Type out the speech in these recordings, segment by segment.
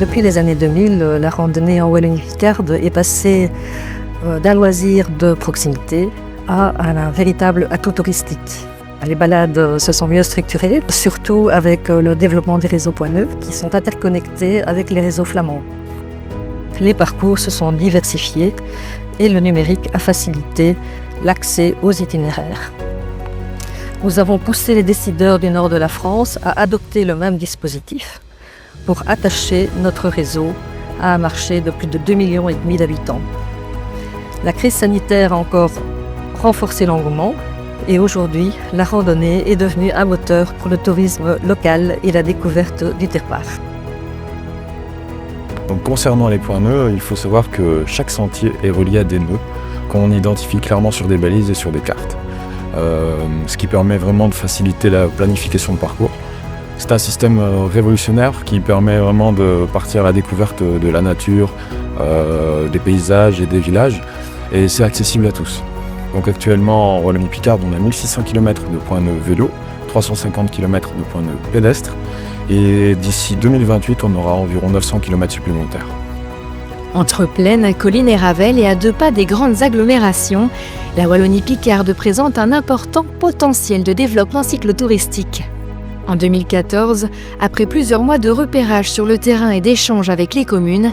Depuis les années 2000, la randonnée en Wallonie-Picarde est passée d'un loisir de proximité à un véritable atout touristique. Les balades se sont mieux structurées, surtout avec le développement des réseaux Point Neuf qui sont interconnectés avec les réseaux flamands. Les parcours se sont diversifiés et le numérique a facilité l'accès aux itinéraires. Nous avons poussé les décideurs du nord de la France à adopter le même dispositif pour attacher notre réseau à un marché de plus de 2,5 millions d'habitants. La crise sanitaire a encore renforcé l'engouement et aujourd'hui, la randonnée est devenue un moteur pour le tourisme local et la découverte du terroir. Donc, concernant les points nœuds, il faut savoir que chaque sentier est relié à des nœuds qu'on identifie clairement sur des balises et sur des cartes. Ce qui permet vraiment de faciliter la planification de parcours. C'est un système révolutionnaire qui permet vraiment de partir à la découverte de la nature, des paysages et des villages, et c'est accessible à tous. Donc actuellement en Wallonie-Picarde, on a 1600 km de points nœuds vélo, 350 km de points nœuds pédestres, et d'ici 2028, on aura environ 900 km supplémentaires. Entre Plaine, Colline et Ravel et à 2 pas des grandes agglomérations, la Wallonie-Picarde présente un important potentiel de développement cyclotouristique. En 2014, après plusieurs mois de repérage sur le terrain et d'échanges avec les communes,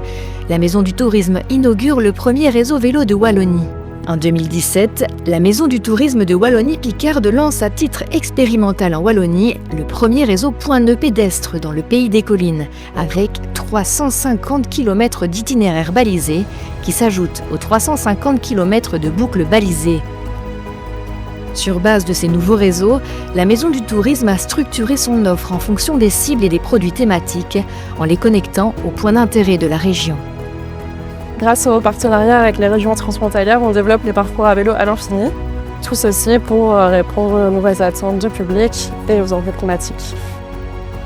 la Maison du Tourisme inaugure le premier réseau vélo de Wallonie. En 2017, la Maison du Tourisme de Wallonie-Picarde lance à titre expérimental en Wallonie le premier réseau Point Neuf pédestre dans le pays des collines, avec 350 km d'itinéraires balisés qui s'ajoutent aux 350 km de boucles balisées. Sur base de ces nouveaux réseaux, la Maison du Tourisme a structuré son offre en fonction des cibles et des produits thématiques, en les connectant aux points d'intérêt de la région. Grâce au partenariat avec les régions transfrontalières, on développe les parcours à vélo à l'infini. Tout ceci pour répondre aux nouvelles attentes du public et aux enjeux climatiques.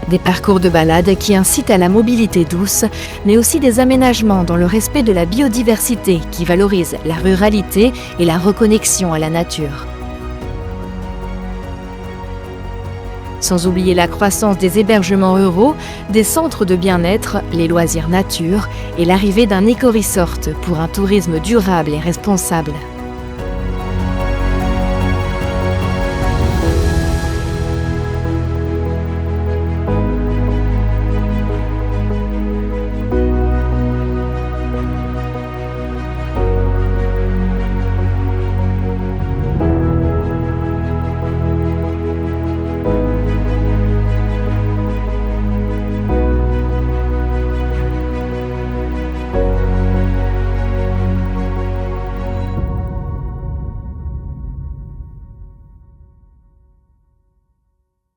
Des parcours de balade qui incitent à la mobilité douce, mais aussi des aménagements dans le respect de la biodiversité qui valorisent la ruralité et la reconnexion à la nature. Sans oublier la croissance des hébergements ruraux, des centres de bien-être, les loisirs nature et l'arrivée d'un éco-resort pour un tourisme durable et responsable.